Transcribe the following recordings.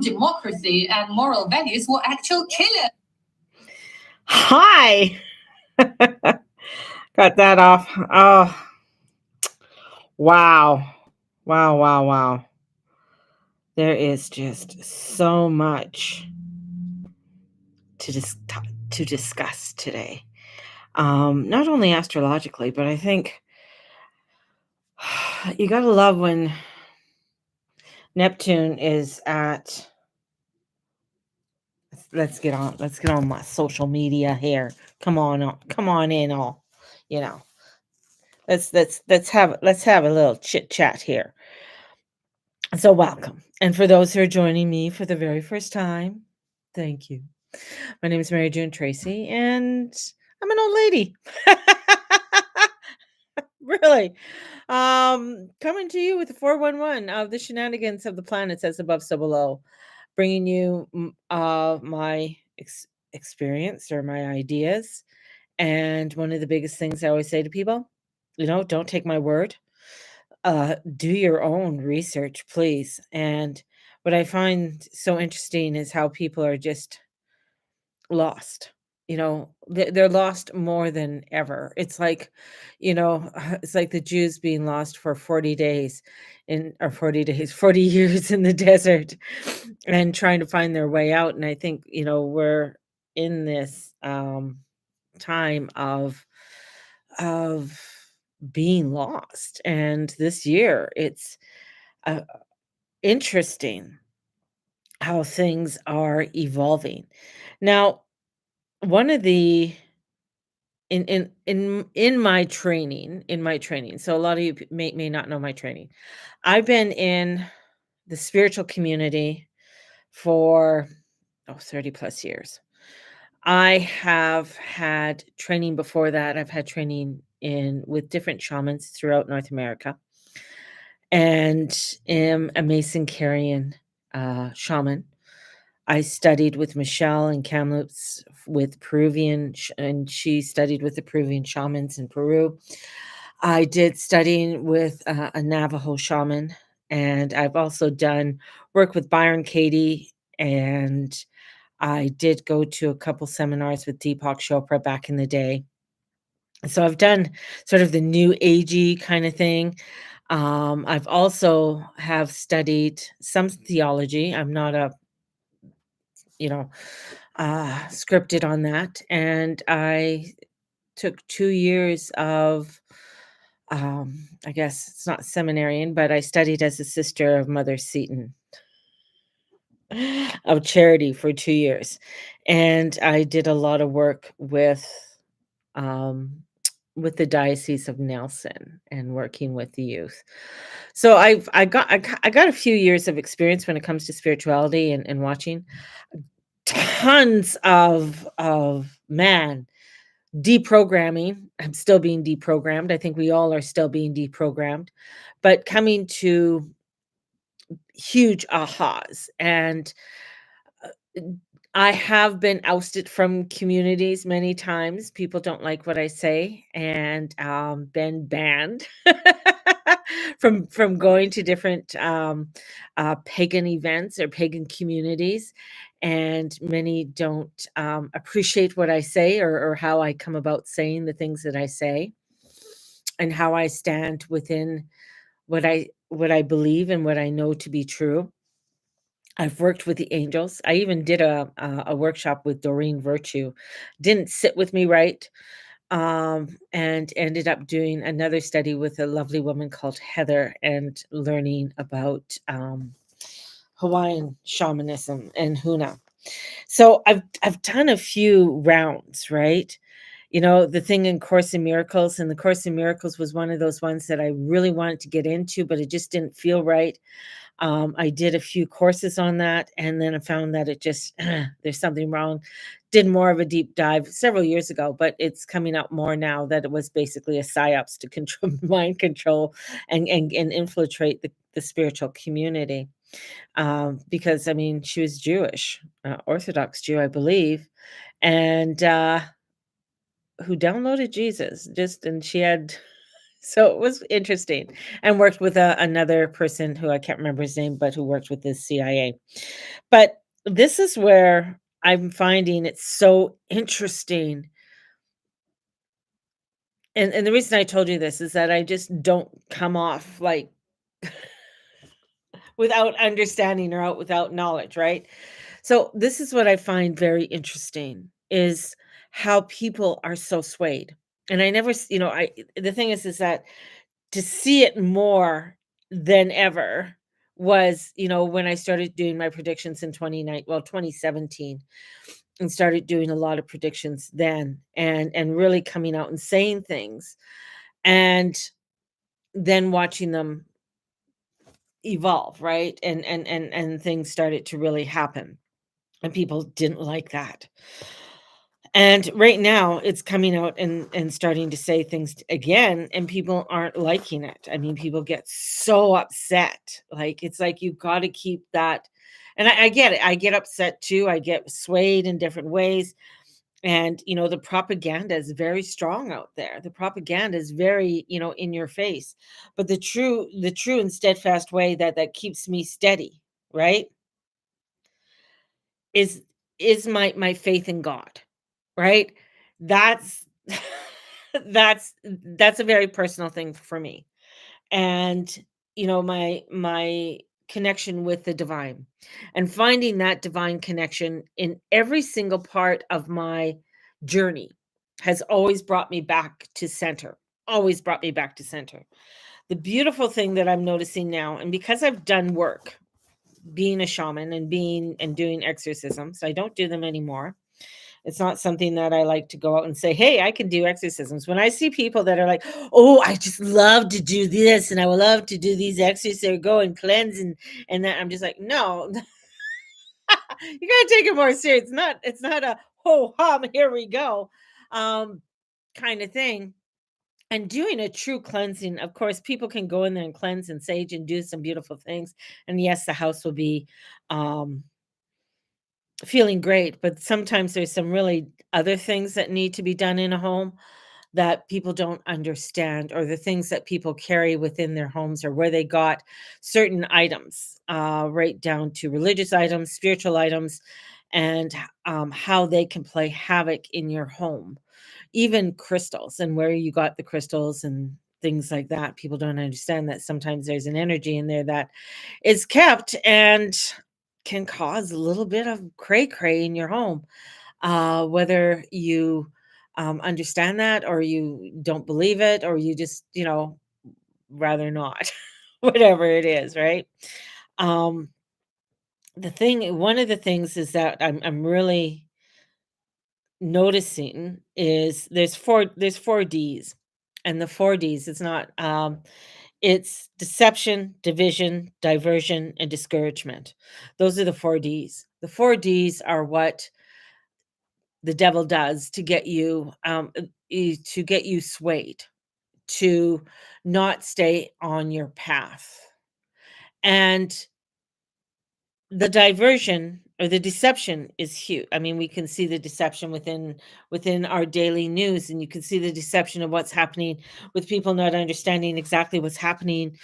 democracy and moral values were actual killers. Hi. Got that off. Oh, wow. Wow, wow, wow. There is just so much to to discuss today. Not only astrologically, but I think you got to love when Neptune is at let's get on my social media here. Come on in all. You know. Let's have a little chit chat here. So, welcome. And for those who are joining me for the very first time, thank you. My name is Mary June Tracy, and I'm an old lady. Really. Coming to you with the 411 of the shenanigans of the planets as above, so below, bringing you my experience or my ideas. And one of the biggest things I always say to people, don't take my word. Do your own research, please. And what I find so interesting is how people are just lost. They're lost more than ever. It's like, it's like the Jews being lost for 40 days or 40 days, 40 years in the desert and trying to find their way out. And I think, we're in this time of being lost. And this year, it's uh, interesting how things are evolving. Now, one of the in my training. So a lot of you may not know my training. I've been in the spiritual community for 30 plus years. I have had training before that. I've had training in with different shamans throughout North America, and am a Mason Carrion shaman. I studied with Michelle in Kamloops with Peruvian, and she studied with the Peruvian shamans in Peru. I did studying with a Navajo shaman, and I've also done work with Byron Katie, and I did go to a couple seminars with Deepak Chopra back in the day. So I've done sort of the new agey kind of thing. I've also have studied some theology. I'm not a you know scripted on that, and I took 2 years of I guess it's not seminarian, but I studied as a sister of Mother Seton of Charity for 2 years, and I did a lot of work um, with the Diocese of Nelson and working with the youth. So I got a few years of experience when it comes to spirituality and watching tons of man deprogramming. I'm still being deprogrammed. I think we all are still being deprogrammed, but coming to huge ahas. And I have been ousted from communities many times. People don't like what I say, and been banned from going to different pagan events or pagan communities. And many don't appreciate what I say, or how I come about saying the things that I say, and how I stand within what I believe and what I know to be true. I've worked with the angels. I even did a workshop with Doreen Virtue. Didn't sit with me right, and ended up doing another study with a lovely woman called Heather and learning about Hawaiian shamanism and Huna. So I've done a few rounds, right? The thing in Course in Miracles, and the Course in Miracles was one of those ones that I really wanted to get into, but it just didn't feel right. I did a few courses on that, and then I found that it just there's something wrong. Did more of a deep dive several years ago, but it's coming out more now that it was basically a psyops to control mind control and infiltrate the spiritual community. Because I mean, she was Jewish, Orthodox Jew, I believe, and who downloaded Jesus. And she had So it was interesting, and worked with another person who I can't remember his name, but who worked with the CIA. But this is where I'm finding it so interesting. And the reason I told you this is that I just don't come off like without understanding or out without knowledge, right? So this is what I find very interesting is how people are so swayed. And I never, I the thing is that to see it more than ever was, when I started doing my predictions in 2017, and started doing a lot of predictions then, and really coming out and saying things, and then watching them evolve, right? And things started to really happen, and people didn't like that. And right now it's coming out and starting to say things again, and people aren't liking it. I mean, people get so upset. Like, it's like you've got to keep that. And I get it. I get upset too. I get swayed in different ways. And the propaganda is very strong out there. The propaganda is very, in your face. But the true and steadfast way that keeps me steady, right, is my faith in God, right? That's that's a very personal thing for me. And my connection with the divine, and finding that divine connection in every single part of my journey has always brought me back to center. Always brought me back to center. The beautiful thing that I'm noticing now, and because I've done work being a shaman and being and doing exorcisms, I don't do them anymore. It's not something that I like to go out and say, "Hey, I can do exorcisms." When I see people that are like, "Oh, I just love to do this, and I would love to do these exorcisms, or go and cleanse," and that, I'm just like, "No, you gotta take it more serious. It's not a ho hum, here we go, um, kind of thing." And doing a true cleansing, of course, people can go in there and cleanse and sage and do some beautiful things. And yes, the house will be um feeling great, but sometimes there's some really other things that need to be done in a home that people don't understand, or the things that people carry within their homes, or where they got certain items, right down to religious items, spiritual items, and how they can play havoc in your home. Even crystals, and where you got the crystals and things like that. People don't understand that sometimes there's an energy in there that is kept and can cause a little bit of cray cray in your home, whether you understand that, or you don't believe it, or you just rather not, whatever it is, right? um one of the things is that I'm really noticing is there's four D's, and the four D's, it's not it's deception, division, diversion, and discouragement. Those are the four D's. The four D's are what the devil does to get you to get you swayed, to not stay on your path. And the diversion or the deception is huge. I mean, we can see the deception within our daily news, and you can see the deception of what's happening with people not understanding exactly what's happening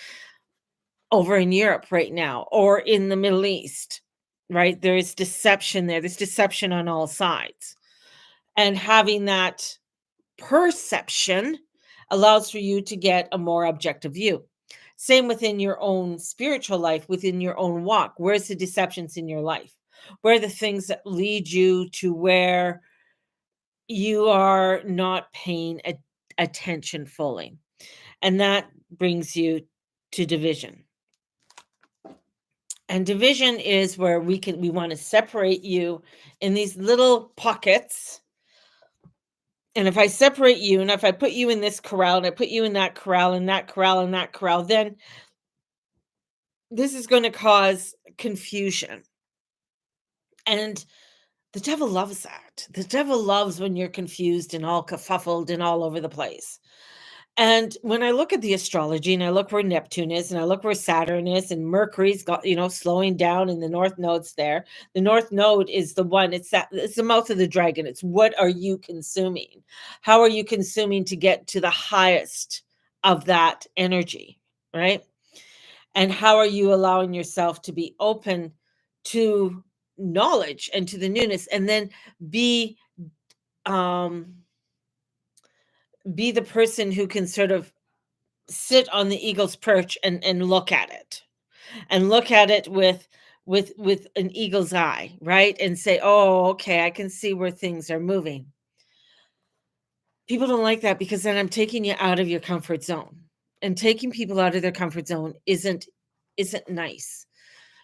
over in Europe right now, or in the Middle East, right? There is deception there. There's deception on all sides. And having that perception allows for you to get a more objective view. Same within your own spiritual life, within your own walk. Where's the deceptions in your life? Where are the things that lead you to where you are not paying attention fully? And that brings you to division. And division is where we want to separate you in these little pockets. And if I separate you, and if I put you in this corral, and I put you in that corral, and that corral, and that corral, then this is going to cause confusion. And the devil loves that. The devil loves when you're confused and all kerfuffled and all over the place. And when I look at the astrology, and I look where Neptune is, and I look where Saturn is, and Mercury's got, slowing down, and the North Node's there. The North Node is the one, it's the mouth of the dragon. It's what are you consuming? How are you consuming to get to the highest of that energy, right? And how are you allowing yourself to be open to knowledge and to the newness, and then be um be the person who can sort of sit on the eagle's perch and look at it, and look at it with an eagle's eye, right? And say, oh, okay, I can see where things are moving. People don't like that, because then I'm taking you out of your comfort zone, and taking people out of their comfort zone isn't nice.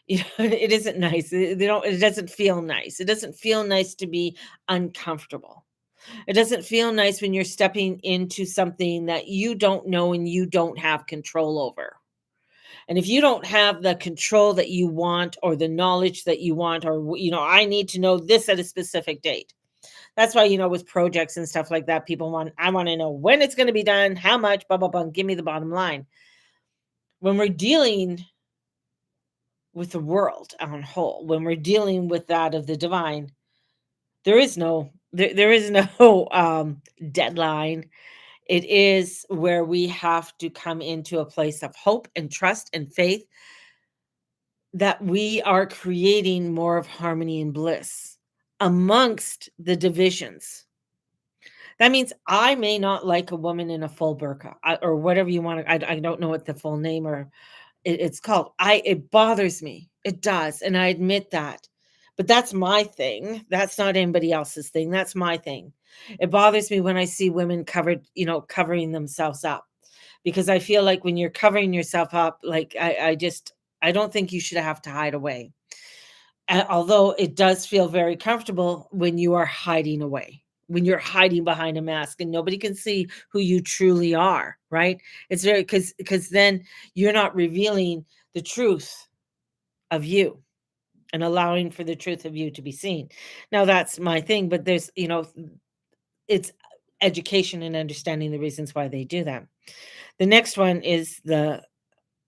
You know, it isn't nice. They don't, it doesn't feel nice. It doesn't feel nice to be uncomfortable. It doesn't feel nice when you're stepping into something that you don't know and you don't have control over. And if you don't have the control that you want, or the knowledge that you want, or, I need to know this at a specific date. That's why, with projects and stuff like that, I want to know when it's going to be done, how much, blah, blah, blah, give me the bottom line. When we're dealing with the world on whole, when we're dealing with that of the divine, there is no deadline. It is where we have to come into a place of hope and trust and faith that we are creating more of harmony and bliss amongst the divisions. That means I may not like a woman in a full burqa, or whatever you want to. I don't know what the full name or it's called. It bothers me. It does, and I admit that. But that's my thing. That's not anybody else's thing. That's my thing. It bothers me when I see women covering themselves up, because I feel like when you're covering yourself up, like I don't think you should have to hide away. Although it does feel very comfortable when you are hiding away, when you're hiding behind a mask and nobody can see who you truly are, right? It's very, because then you're not revealing the truth of you and allowing for the truth of you to be seen. Now that's my thing, but it's education and understanding the reasons why they do that. The next one is the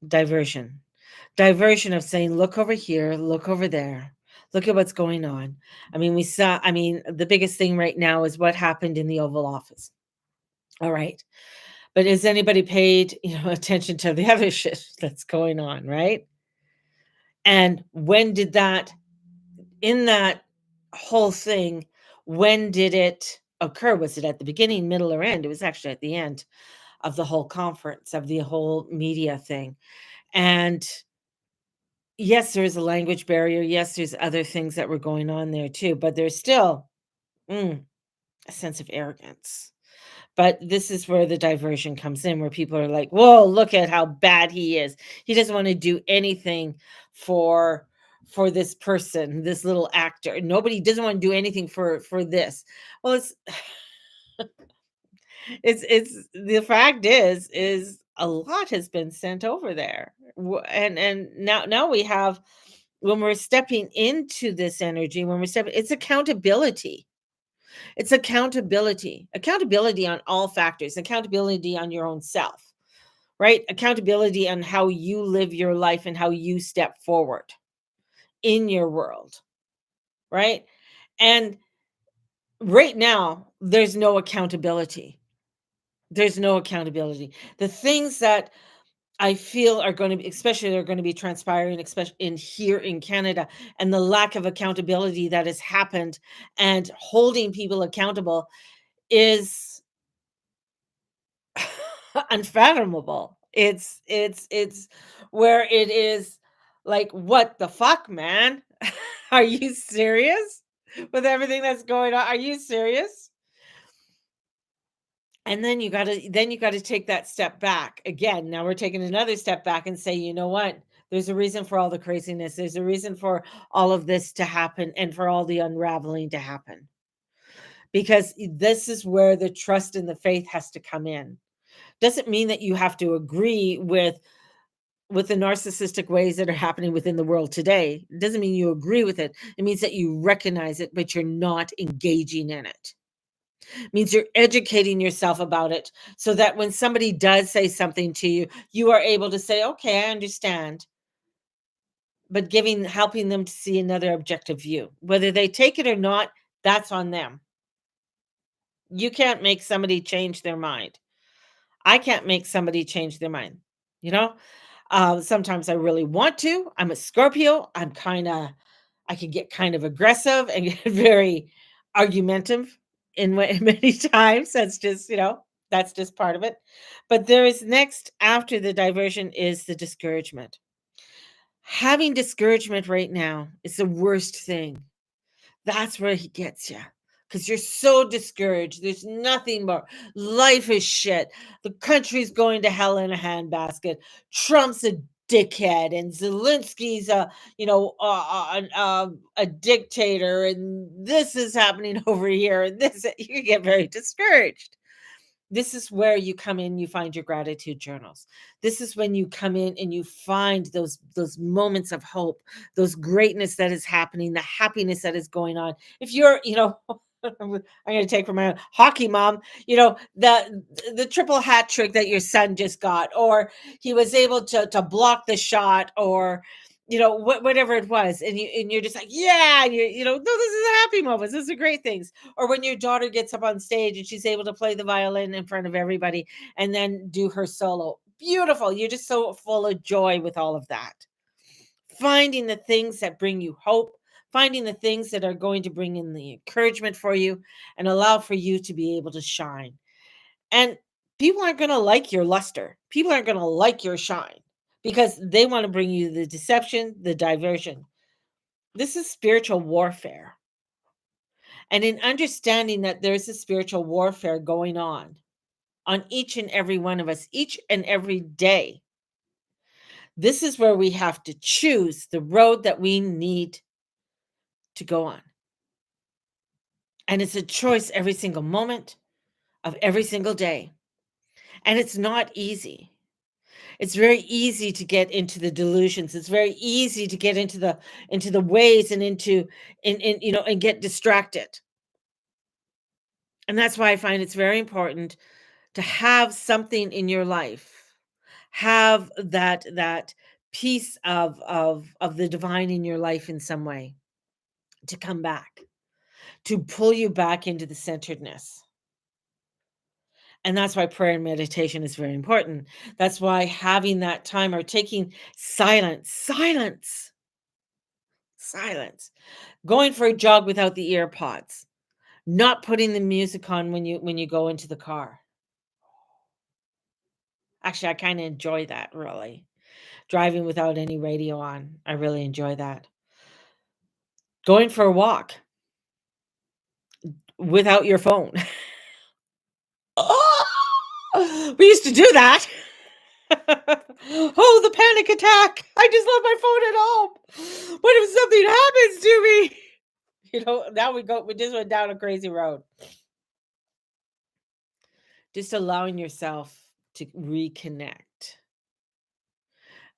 diversion. Diversion of saying, look over here, look over there, look at what's going on. The biggest thing right now is what happened in the Oval Office. All right. But has anybody paid, attention to the other shit that's going on, right? And when did in that whole thing, when did it occur? Was it at the beginning, middle, or end? It was actually at the end of the whole conference, of the whole media thing. And yes, there is a language barrier. Yes, there's other things that were going on there too, but there's still a sense of arrogance. But this is where the diversion comes in, where people are like, whoa, look at how bad he is. He doesn't want to do anything for this person, this little actor. Nobody doesn't want to do anything for this. Well, it's the fact is a lot has been sent over there. And now we have, when we're stepping into this energy, it's accountability. It's accountability on all factors, accountability on your own self, right? Accountability on how you live your life and how you step forward in your world, right? And right now, there's no accountability. There's no accountability. The things that I feel are going to be, especially they're going to be transpiring, especially in here in Canada, and the lack of accountability that has happened and holding people accountable is unfathomable. It's where it is like, what the fuck, man? Are you serious with everything that's going on? Are you serious? And then you got to take that step back again. Now we're taking another step back and say, you know what? There's a reason for all the craziness. There's a reason for all of this to happen and for all the unraveling to happen. Because this is where the trust and the faith has to come in. Doesn't mean that you have to agree with the narcissistic ways that are happening within the world today. It doesn't mean you agree with it. It means that you recognize it, but you're not engaging in it. It means you're educating yourself about it, so that when somebody does say something to you, you are able to say, okay, I understand. But helping them to see another objective view. Whether they take it or not, that's on them. You can't make somebody change their mind. I can't make somebody change their mind, you know? Sometimes I really want to. I'm a Scorpio. I can get kind of aggressive and get very argumentative many times. That's just part of it. But there is next after the diversion is the discouragement. Having discouragement right now is the worst thing. That's where he gets you because you're so discouraged. There's nothing more. Life is shit. The country's going to hell in a handbasket. Trump's a dickhead, and Zelensky's a dictator, and this is happening over here, and this you get very discouraged. This is where you come in, you find your gratitude journals. This is when you come in and you find those moments of hope, those greatness that is happening, the happiness that is going on. If you're, I'm going to take from my hockey mom, the triple hat trick that your son just got, or he was able to block the shot, or whatever it was, and you're just like, yeah, no, this is a happy moments. These are great things. Or when your daughter gets up on stage and she's able to play the violin in front of everybody and then do her solo. Beautiful. You're just so full of joy with all of that. Finding the things that bring you hope, finding the things that are going to bring in the encouragement for you and allow for you to be able to shine. And people aren't going to like your luster. People aren't going to like your shine because they want to bring you the deception, the diversion. This is spiritual warfare. And in understanding that there's a spiritual warfare going on each and every one of us, each and every day, this is where we have to choose the road that we need to go on. And it's a choice every single moment of every single day. And it's not easy. It's very easy to get into the delusions. It's very easy to get into the ways and and get distracted. And that's why I find it's very important to have something in your life, have that piece of the divine in your life in some way to come back, to pull you back into the centeredness. And that's why prayer and meditation is very important. That's why having that time or taking silence, going for a jog without the ear pods, not putting the music on when you go into the car. Actually, I kind of enjoy that, really. Driving without any radio on. I really enjoy that. Going for a walk without your phone. Oh, we used to do that. Oh, the panic attack. I just left my phone at home. What if something happens to me? Now we just went down a crazy road. Just allowing yourself to reconnect.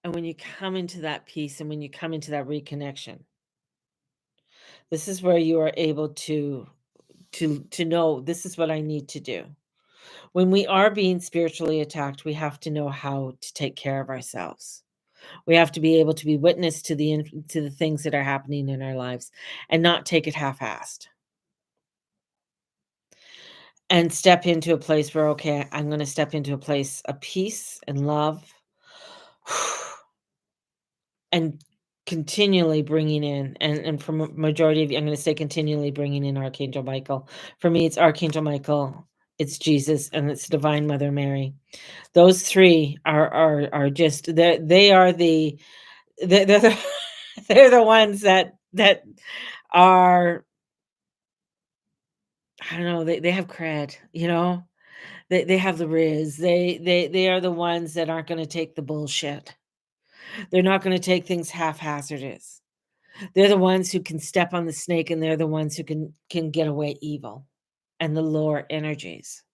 And when you come into that peace and when you come into that reconnection, this is where you are able to know this is what I need to do. When we are being spiritually attacked, we have to know how to take care of ourselves. We have to be able to be witness to the things that are happening in our lives and not take it half-assed. And step into a place where, okay, I'm going to step into a place of peace and love and continually bringing in, and for majority of you, I'm going to say continually bringing in Archangel Michael. For me, it's Archangel Michael, it's Jesus, and it's Divine Mother Mary. Those three are just they are they're the they're the ones that are, I don't know, they have cred, they have the riz. They are the ones that aren't going to take the bullshit. They're not going to take things half-hazardous. They're the ones who can step on the snake, and they're the ones who can get away evil and the lower energies.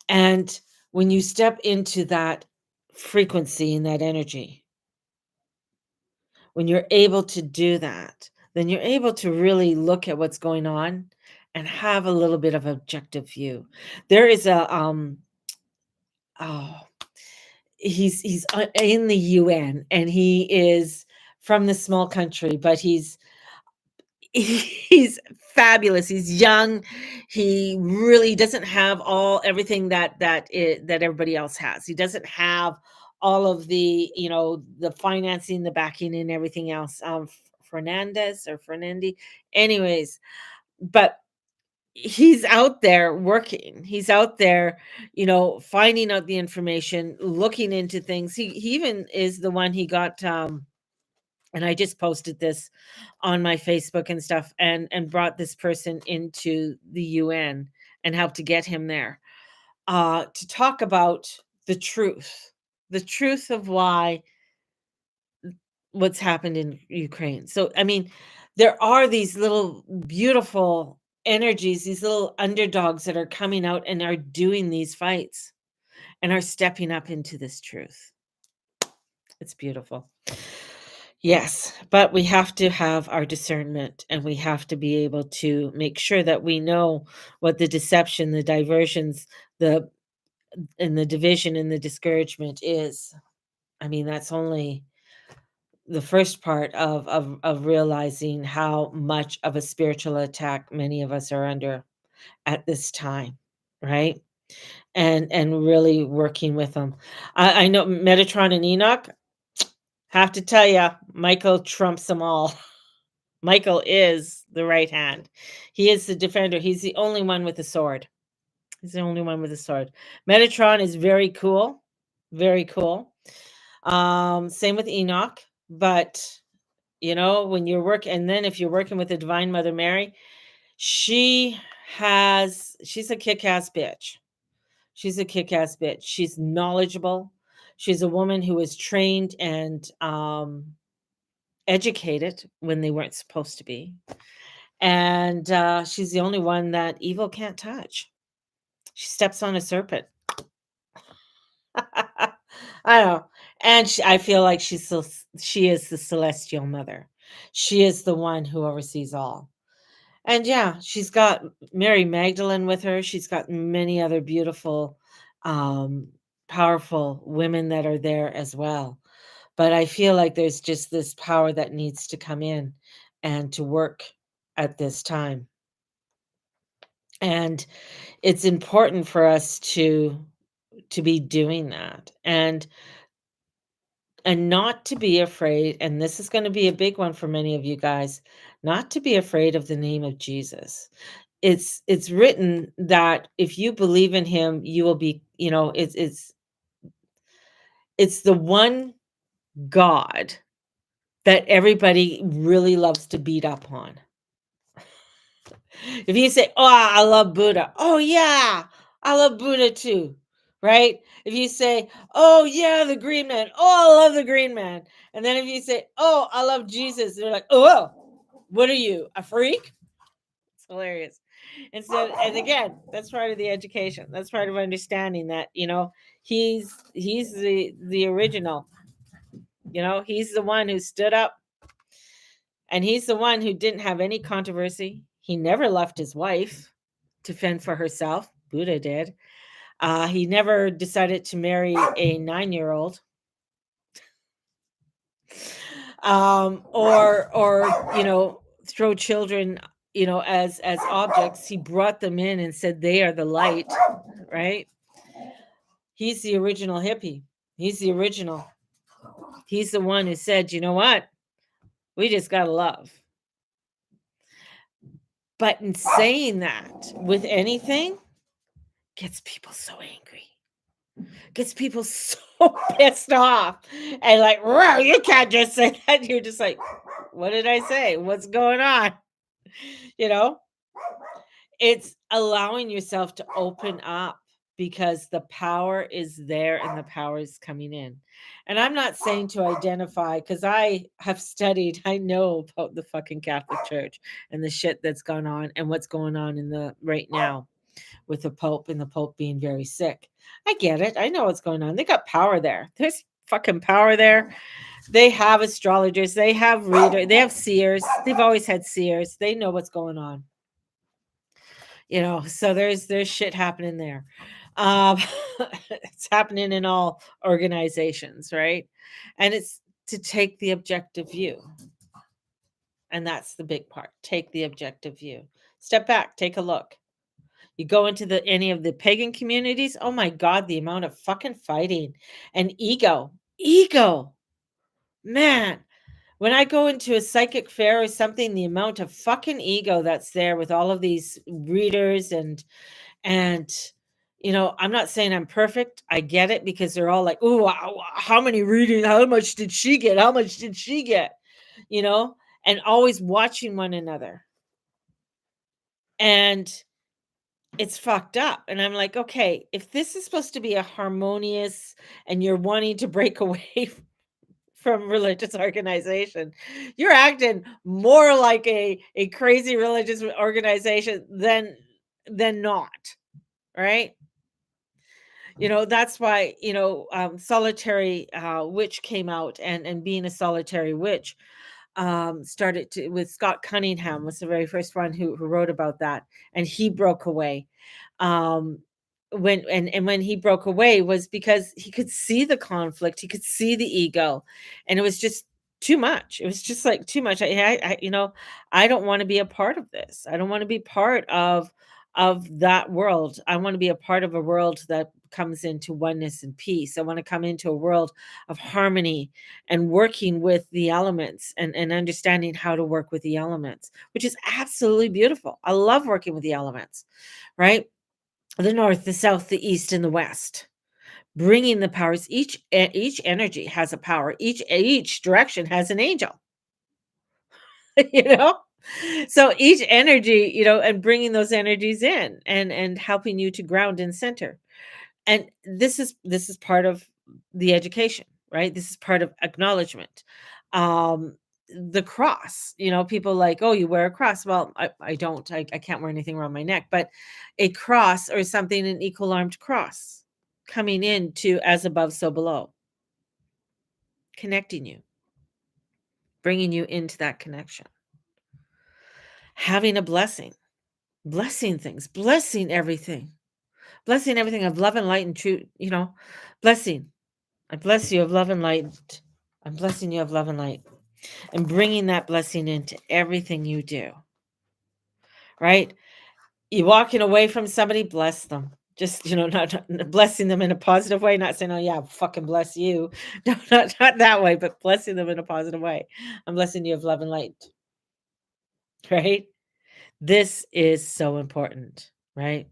And when you step into that frequency and that energy, when you're able to do that, then you're able to really look at what's going on and have a little bit of objective view. There is oh, he's in the UN, and he is from this small country, but he's fabulous. He's young. He really doesn't have everything that everybody else has. He doesn't have all of the, the financing, the backing, and everything else. Fernandez or Fernandi, anyways, but he's out there working. He's out there, finding out the information, looking into things. He even is the one he got. And I just posted this on my Facebook and stuff, and brought this person into the UN and helped to get him there, to talk about the truth of what's happened in Ukraine. So, I mean, there are these little beautiful energies, these little underdogs that are coming out and are doing these fights and are stepping up into this truth. It's beautiful. Yes, but we have to have our discernment, and we have to be able to make sure that we know what the deception, the diversions, the and the division and the discouragement is. I mean, that's only the first part of realizing how much of a spiritual attack many of us are under at this time, right? And really working with them. I know Metatron and Enoch. Have to tell you, Michael trumps them all. Michael is the right hand. He is the defender. He's the only one with a sword. He's the only one with a sword. Metatron is very cool. Very cool. Same with Enoch. But, when you're working, and then if you're working with the Divine Mother Mary, she's a kick-ass bitch. She's a kick-ass bitch. She's knowledgeable. She's a woman who was trained and educated when they weren't supposed to be. And she's the only one that evil can't touch. She steps on a serpent. I know. And I feel like she is the celestial mother. She is the one who oversees all. And yeah, she's got Mary Magdalene with her. She's got many other beautiful, powerful women that are there as well. But I feel like there's just this power that needs to come in and to work at this time. And it's important for us to be doing that, and not to be afraid. And this is going to be a big one for many of you guys, not to be afraid of the name of Jesus. It's written that if you believe in him, you will be, it's the one God that everybody really loves to beat up on. If you say, "Oh, I love Buddha." "Oh yeah, I love Buddha too." Right? If you say, "Oh yeah, the green man." "Oh, I love the green man." And then if you say, "Oh, I love Jesus," they're like, "Oh, what are you, a freak?" It's hilarious. And again, that's part of the education. That's part of understanding that, he's the original. He's the one who stood up, and he's the one who didn't have any controversy. He never left his wife to fend for herself. Buddha did. He never decided to marry a 9-year-old. Or throw children, as objects. He brought them in and said they are the light, right? He's the original hippie. He's the original. He's the one who said, "You know what? We just gotta love." But in saying that with anything, gets people so angry. Gets people so pissed off. And like, "Wow, you can't just say that." You're just like, what did I say? What's going on? It's allowing yourself to open up, because the power is there and the power is coming in. And I'm not saying to identify, because I have studied, I know about the fucking Catholic Church and the shit that's gone on and what's going on in the right now with the Pope, and the Pope being very sick. I get it. I know what's going on. They got power there. There's fucking power there. They have astrologers. They have readers. They have seers. They've always had seers. They know what's going on. So there's shit happening there. Um, it's happening in all organizations, right? And it's to take the objective view And that's the big part. Take the objective view. Step back, take a look. You go into any of the pagan communities, oh my God, the amount of fucking fighting and ego. Ego. Man, when I go into a psychic fair or something, the amount of fucking ego that's there with all of these readers and I'm not saying I'm perfect. I get it because they're all like, "Oh, how many readings? How much did she get? How much did she get?" And always watching one another. And it's fucked up. And I'm like, okay, if this is supposed to be a harmonious and you're wanting to break away from religious organization, you're acting more like a crazy religious organization than not, right? That's why Solitary Witch came out, and being a solitary witch started with Scott Cunningham was the very first one who wrote about that, and he broke away. um when he broke away was because he could see the conflict, he could see the ego, and it was just too much. It was just like too much. I don't want to be a part of this. I don't want to be part of that world. I want to be a part of a world that comes into oneness and peace. I want to come into a world of harmony and working with the elements, and understanding how to work with the elements, which is absolutely beautiful. I love working with the elements, right? The north, the south, the east, and the west, bringing the powers. Each energy has a power. Each direction has an angel. you know so each energy, and bringing those energies in, and helping you to ground and center. And this is part of the education, right? This is part of acknowledgement. The cross, people like, oh, you wear a cross. Well, I don't. I can't wear anything around my neck, but a cross or something, an equal armed cross, coming into as above so below, connecting you, bringing you into that connection, having a blessing things, blessing everything of love and light and truth. Blessing. I bless you of love and light. I'm blessing you of love and light, and bringing that blessing into everything you do, right? You walking away from somebody, bless them. Just, not blessing them in a positive way, not saying, oh yeah, fucking bless you. No, not that way, but blessing them in a positive way. I'm blessing you of love and light, right? This is so important, right?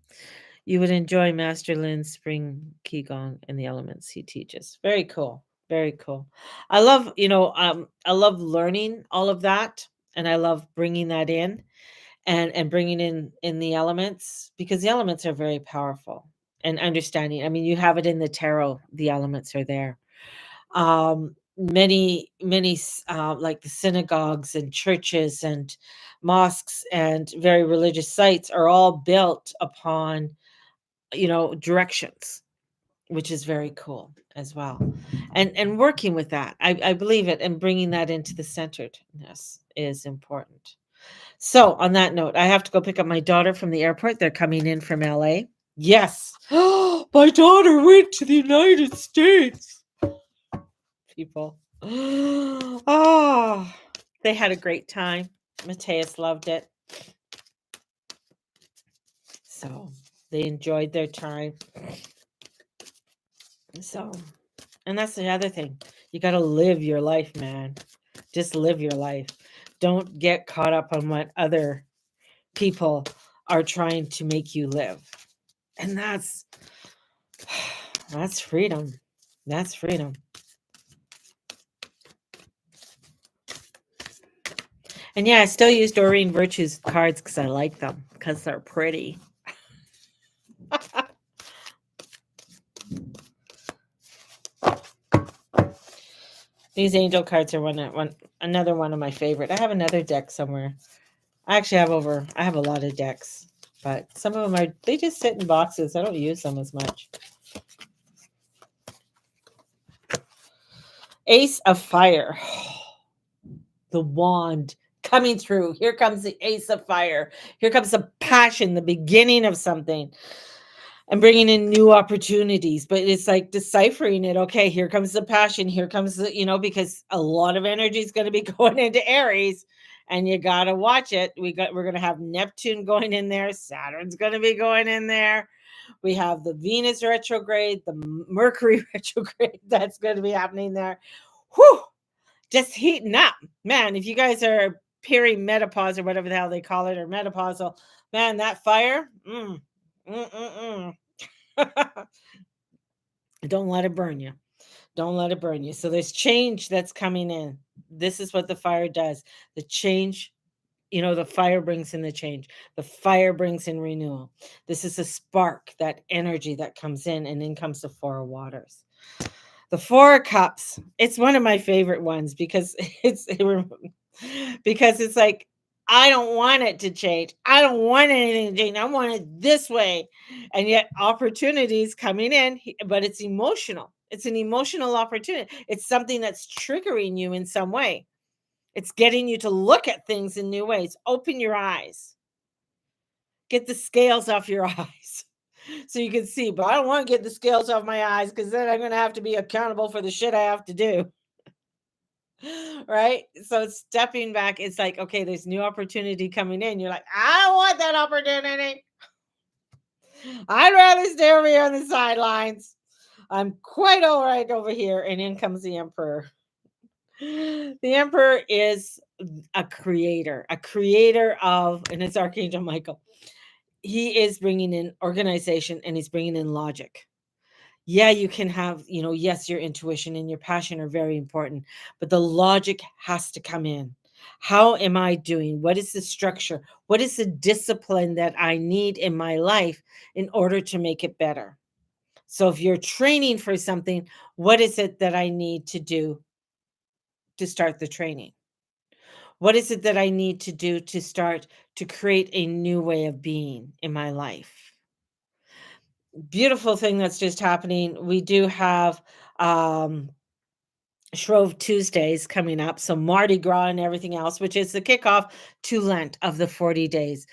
You would enjoy Master Lin's Spring Qigong and the elements he teaches. Very cool. Very cool. I love, I love learning all of that, and I love bringing that in, and bringing in the elements, because the elements are very powerful, and understanding. I mean, you have it in the tarot. The elements are there. Many like the synagogues and churches and mosques and very religious sites are all built upon directions, which is very cool as well. And working with that, I believe it, and bringing that into the centeredness is important. So on that note, I have to go pick up my daughter from the airport. They're coming in from LA. Yes. My daughter went to the United States. People. Oh, they had a great time. Mateus loved it. So they enjoyed their time. So, and that's the other thing. You got to live your life, man. Just live your life. Don't get caught up on what other people are trying to make you live. And that's freedom. That's freedom. And yeah, I still use Doreen Virtue's cards because I like them, because they're pretty. These angel cards are another one of my favorite. I have another deck somewhere. I actually have a lot of decks, but some of them they just sit in boxes. I don't use them as much. Ace of Fire. The wand coming through. Here comes the Ace of Fire. Here comes the passion, the beginning of something, and bringing in new opportunities. But it's like deciphering it. Okay, here comes the passion. Here comes the, because a lot of energy is going to be going into Aries, and you got to watch it. We're going to have Neptune going in there. Saturn's going to be going in there. We have the Venus retrograde, the Mercury retrograde that's going to be happening there. Whew, just heating up. Man, if you guys are perimenopause or whatever the hell they call it, or menopausal, man, that fire, don't let it burn you. Don't let it burn you. So there's change that's coming in. This is what the fire does. The change, the fire brings in the change. The fire brings in renewal. This is a spark, that energy that comes in, and in comes the Four of Waters. The Four of Cups. It's one of my favorite ones because it's like, I don't want it to change. I don't want anything to change. I want it this way. And yet opportunities coming in, but it's emotional. It's an emotional opportunity. It's something that's triggering you in some way. It's getting you to look at things in new ways. Open your eyes. Get the scales off your eyes so you can see. But I don't want to get the scales off my eyes, because then I'm going to have to be accountable for the shit I have to do. Right? So stepping back, it's like, okay, there's new opportunity coming in. You're like, I don't want that opportunity. I'd rather stay over here on the sidelines. I'm quite all right over here. And in comes the Emperor. The Emperor is a creator of, and it's Archangel Michael. He is bringing in organization, and he's bringing in logic. Yeah, you can have, yes, your intuition and your passion are very important, but the logic has to come in. How am I doing? What is the structure? What is the discipline that I need in my life in order to make it better? So if you're training for something, what is it that I need to do to start the training? What is it that I need to do to start to create a new way of being in my life? Beautiful thing that's just happening. We do have Shrove Tuesdays coming up. So Mardi Gras and everything else, which is the kickoff to Lent of the 40 days.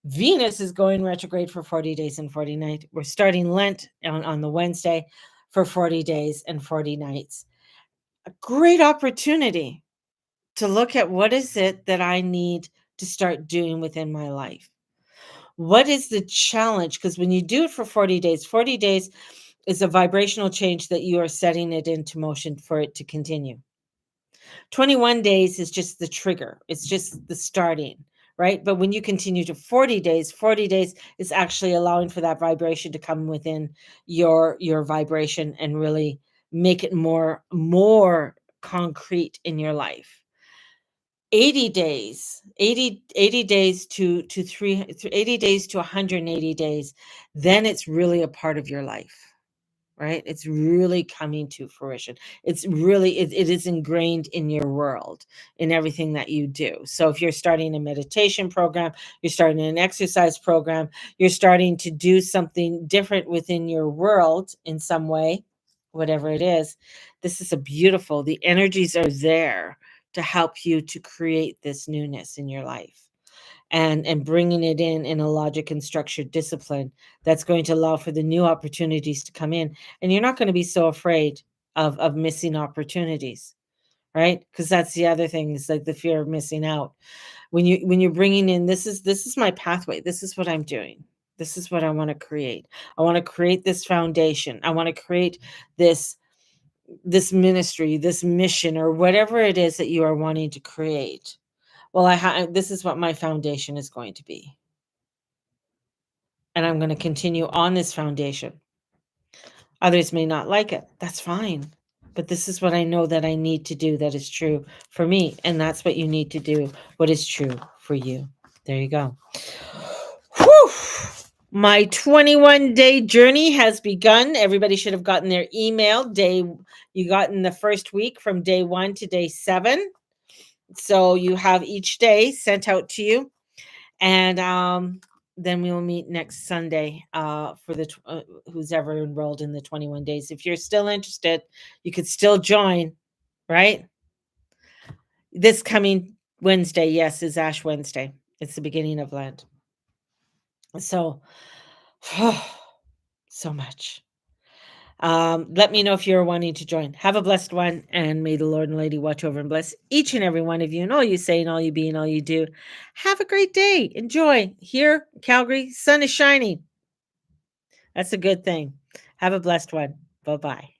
Venus is going retrograde for 40 days and 40 nights. We're starting Lent on the Wednesday for 40 days and 40 nights. A great opportunity to look at, what is it that I need to start doing within my life? What is the challenge? Because when you do it for 40 days is a vibrational change that you are setting it into motion for it to continue. 21 days is just the trigger. It's just the starting, right? But when you continue to 40 days is actually allowing for that vibration to come within your vibration and really make it more concrete in your life. 80 days to 80 days to 180 days, then it's really a part of your life, right? It's really coming to fruition. It's really, it is ingrained in your world, in everything that you do. So if you're starting a meditation program, you're starting an exercise program, you're starting to do something different within your world in some way, whatever it is, this is the energies are there to help you to create this newness in your life, and bringing it in a logic and structured discipline that's going to allow for the new opportunities to come in. And you're not going to be so afraid of missing opportunities, right? Because that's the other thing, is like the fear of missing out. When you're bringing in, this is my pathway. This is what I'm doing. This is what I want to create. I want to create this foundation. I want to create this ministry, this mission, or whatever it is that you are wanting to create. Well, this is what my foundation is going to be. And I'm going to continue on this foundation. Others may not like it. That's fine. But this is what I know that I need to do that is true for me. And that's what you need to do, what is true for you. There you go. Whew. My 21-day journey has begun. Everybody should have gotten their email. You got in the first week from day 1 to day 7. So you have each day sent out to you. And then we will meet next Sunday for who's ever enrolled in the 21 days. If you're still interested, you could still join, right? This coming Wednesday, yes, is Ash Wednesday. It's the beginning of Lent. So, so much. Let me know if you're wanting to join. Have a blessed one, and may the Lord and Lady watch over and bless each and every one of you, and all you say, and all you be, and all you do. Have a great day. Enjoy. Here, Calgary, sun is shining. That's a good thing. Have a blessed one. Bye-bye.